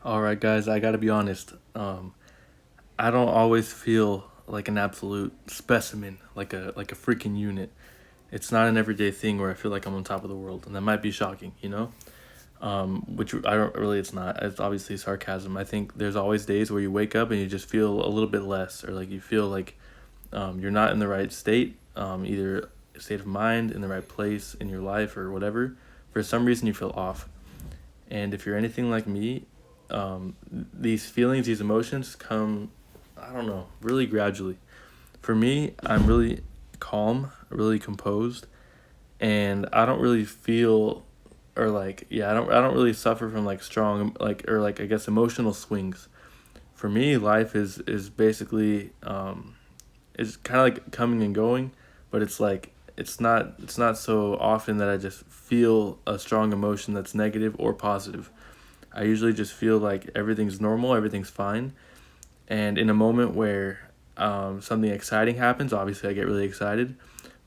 All right, guys, I gotta be honest. I don't always feel like an absolute specimen, like a freaking unit. It's not an everyday thing where I feel like I'm on top of the world, and that might be shocking, you know. Which I don't really. It's not. It's obviously sarcasm. I think there's always days where you wake up and you just feel a little bit less, or like you feel like you're not in the right state, either state of mind, in the right place in your life, or whatever. For some reason, you feel off. And if you're anything like me, these feelings, these emotions come, I don't know, really gradually. For me, I'm really calm, really composed, and I don't really feel or like yeah, I don't really suffer from like strong like or like I guess emotional swings. For me, life is basically it's kind of like coming and going, but it's like it's not so often that I just feel a strong emotion that's negative or positive. I usually just feel like everything's normal, everything's fine. And in a moment where something exciting happens, obviously I get really excited,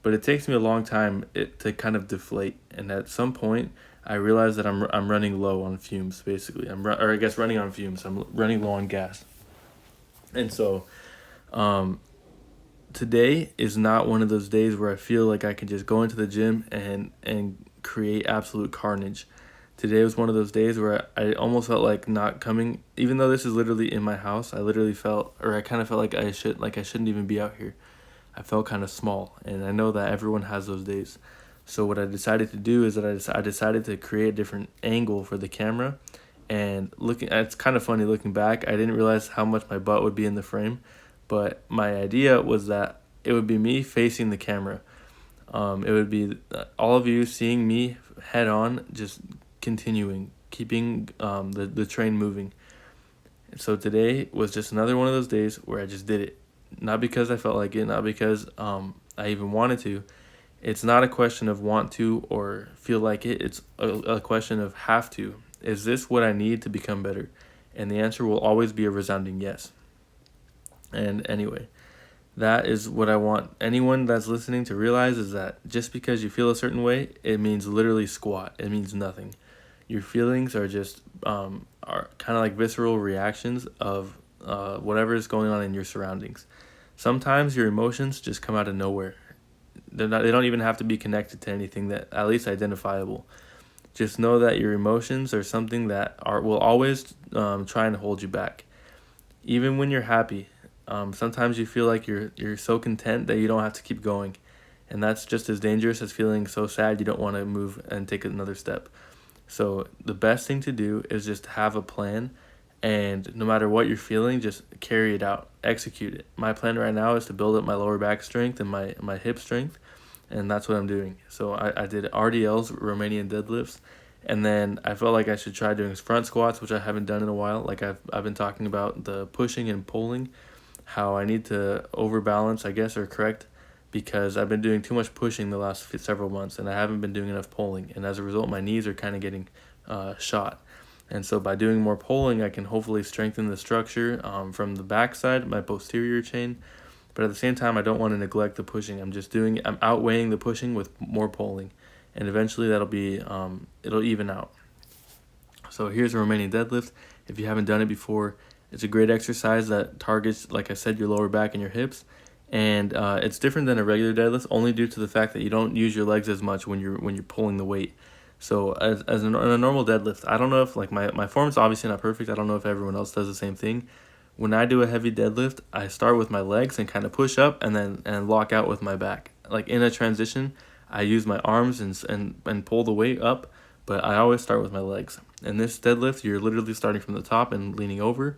but it takes me a long time to kind of deflate. And at some point, I realize that I'm running low on fumes. Basically, or I guess running on fumes. I'm running low on gas, and so um, today is not one of those days where I feel like I can just go into the gym and create absolute carnage. Today was one of those days where I almost felt like not coming, even though this is literally in my house. I literally felt, or I kind of felt like I shouldn't even be out here. I felt kind of small, and I know that everyone has those days. So what I decided to do is that I decided to create a different angle for the camera, and looking, it's kind of funny looking back. I didn't realize how much my butt would be in the frame, but my idea was that it would be me facing the camera. It would be all of you seeing me head on, just continuing, keeping the train moving. So today was just another one of those days where I just did it. Not because I felt like it, not because I even wanted to. It's not a question of want to or feel like it. It's a question of have to. Is this what I need to become better? And the answer will always be a resounding yes. And anyway, that is what I want anyone that's listening to realize is that just because you feel a certain way, it means literally squat. It means nothing. Your feelings are just are kind of like visceral reactions of whatever is going on in your surroundings. Sometimes your emotions just come out of nowhere. They don't even have to be connected to anything that at least identifiable. Just know that your emotions are something that are will always try and hold you back. Even when you're happy, sometimes you feel like you're so content that you don't have to keep going, and that's just as dangerous as feeling so sad you don't want to move and take another step. So the best thing to do is just have a plan, and no matter what you're feeling, just carry it out, execute it. My plan right now is to build up my lower back strength and my hip strength, and that's what I'm doing. So I did RDLs, Romanian deadlifts, and then I felt like I should try doing front squats, which I haven't done in a while. Like I've been talking about the pushing and pulling, how I need to overbalance, I guess, or correct, because I've been doing too much pushing the last several months, and I haven't been doing enough pulling, and as a result, my knees are kind of getting shot. And so by doing more pulling, I can hopefully strengthen the structure from the backside, my posterior chain. But at the same time, I don't want to neglect the pushing. I'm outweighing the pushing with more pulling, and eventually it'll even out. So here's a Romanian deadlift. If you haven't done it before, it's a great exercise that targets, like I said, your lower back and your hips. And it's different than a regular deadlift only due to the fact that you don't use your legs as much when you're pulling the weight. So in a normal deadlift, I don't know if like my form's obviously not perfect. I don't know if everyone else does the same thing. When I do a heavy deadlift, I start with my legs and kind of push up and lock out with my back. Like in a transition, I use my arms and pull the weight up, but I always start with my legs. In this deadlift, you're literally starting from the top and leaning over.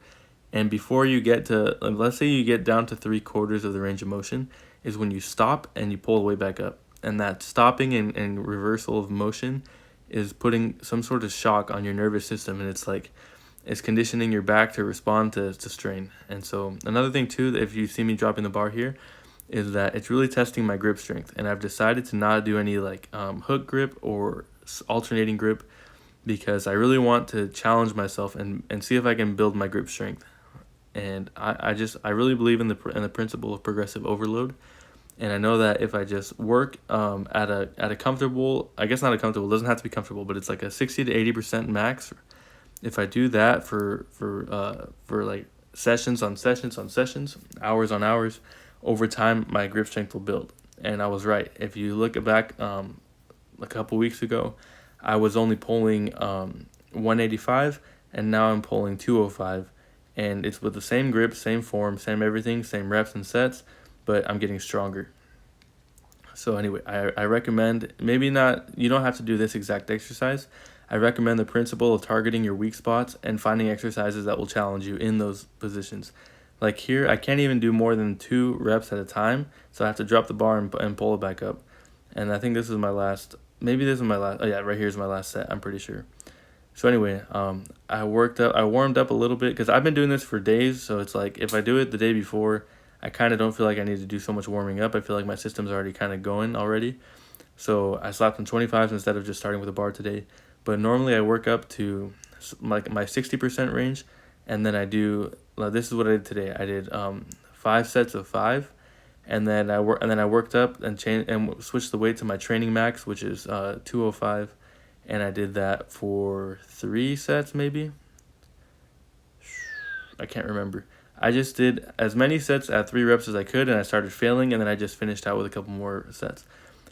And before you get to, like, let's say you get down to 3/4 of the range of motion, is when you stop and you pull the weight back up. And that stopping and reversal of motion is putting some sort of shock on your nervous system. And it's conditioning your back to respond to strain. And so another thing too, that if you see me dropping the bar here, is that it's really testing my grip strength. And I've decided to not do any like hook grip or alternating grip because I really want to challenge myself and see if I can build my grip strength. And I really believe in the principle of progressive overload. And I know that if I just work at a comfortable, I guess not a comfortable, it doesn't have to be comfortable, but it's like a 60 to 80% max, If I do that for like sessions on sessions on sessions, hours on hours, over time my grip strength will build. And I was right. If you look back a couple weeks ago, I was only pulling 185, and now I'm pulling 205, and it's with the same grip, same form, same everything, same reps and sets, but I'm getting stronger. So anyway, I recommend, maybe not, you don't have to do this exact exercise. I recommend the principle of targeting your weak spots and finding exercises that will challenge you in those positions. Like here, I can't even do more than 2 reps at a time, so I have to drop the bar and pull it back up. And I think this is my last, maybe this is my last, oh yeah, right here's my last set, I'm pretty sure. So anyway, I warmed up a little bit, because I've been doing this for days, so it's like, if I do it the day before, I kind of don't feel like I need to do so much warming up. I feel like my system's already kind of going already. So I slapped on 25s instead of just starting with a bar today. But normally I work up to like my 60% range, and then I do, this is what I did today. I did 5 sets of 5, and then I worked up and changed and switched the weight to my training max, which is 205, and I did that for 3 sets maybe. I can't remember. I just did as many sets at 3 reps as I could, and I started failing, and then I just finished out with a couple more sets.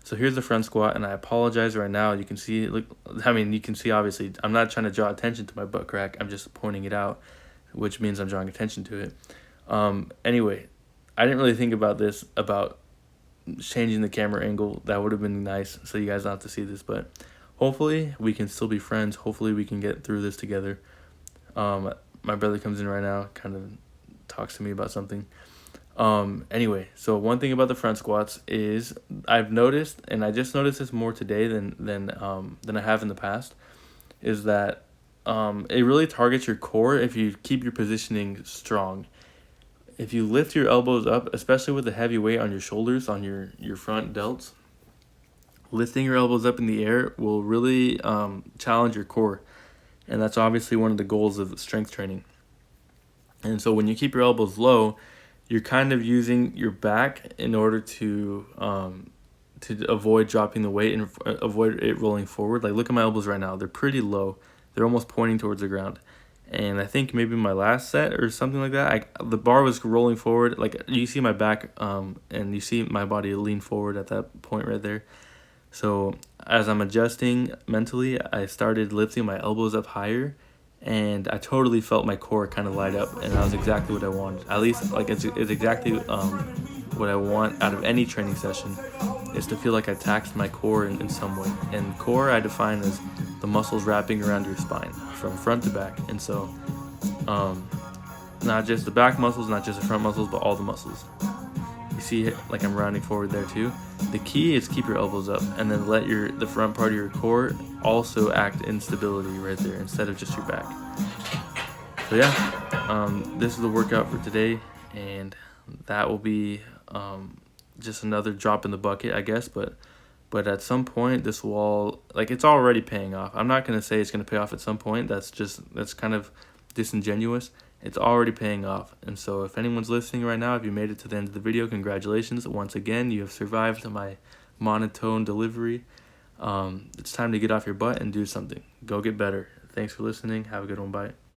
So here's the front squat, and I apologize right now. You can see, look, I mean, you can see obviously, I'm not trying to draw attention to my butt crack. I'm just pointing it out, which means I'm drawing attention to it. Anyway, I didn't really think about this, about changing the camera angle. That would have been nice, so you guys don't have to see this, but hopefully we can still be friends. Hopefully we can get through this together. My brother comes in right now, kind of talks to me about something. Anyway, so one thing about the front squats is I've noticed, and I just noticed this more today than I have in the past, is that it really targets your core if you keep your positioning strong. If you lift your elbows up, especially with the heavy weight on your shoulders, on your front delts, lifting your elbows up in the air will really challenge your core. And that's obviously one of the goals of strength training. And so when you keep your elbows low, you're kind of using your back in order to avoid dropping the weight and avoid it rolling forward. Like, look at my elbows right now. They're pretty low. They're almost pointing towards the ground. And I think maybe my last set or something like that, the bar was rolling forward. Like, you see my back and you see my body lean forward at that point right there. So as I'm adjusting mentally, I started lifting my elbows up higher, and I totally felt my core kind of light up, and that was exactly what I wanted. At least, like, it's exactly what I want out of any training session, is to feel like I taxed my core in some way. And core I define as the muscles wrapping around your spine from front to back. And so not just the back muscles, not just the front muscles, but all the muscles. You see, like, I'm rounding forward there too. The key is keep your elbows up, and then let the front part of your core also act in stability right there instead of just your back. So yeah, this is the workout for today, and that will be just another drop in the bucket, I guess. But at some point, this will all, like, it's already paying off. I'm not gonna say it's gonna pay off at some point. That's kind of disingenuous. It's already paying off. And so if anyone's listening right now, if you made it to the end of the video, congratulations. Once again, you have survived my monotone delivery. It's time to get off your butt and do something. Go get better. Thanks for listening. Have a good one. Bye.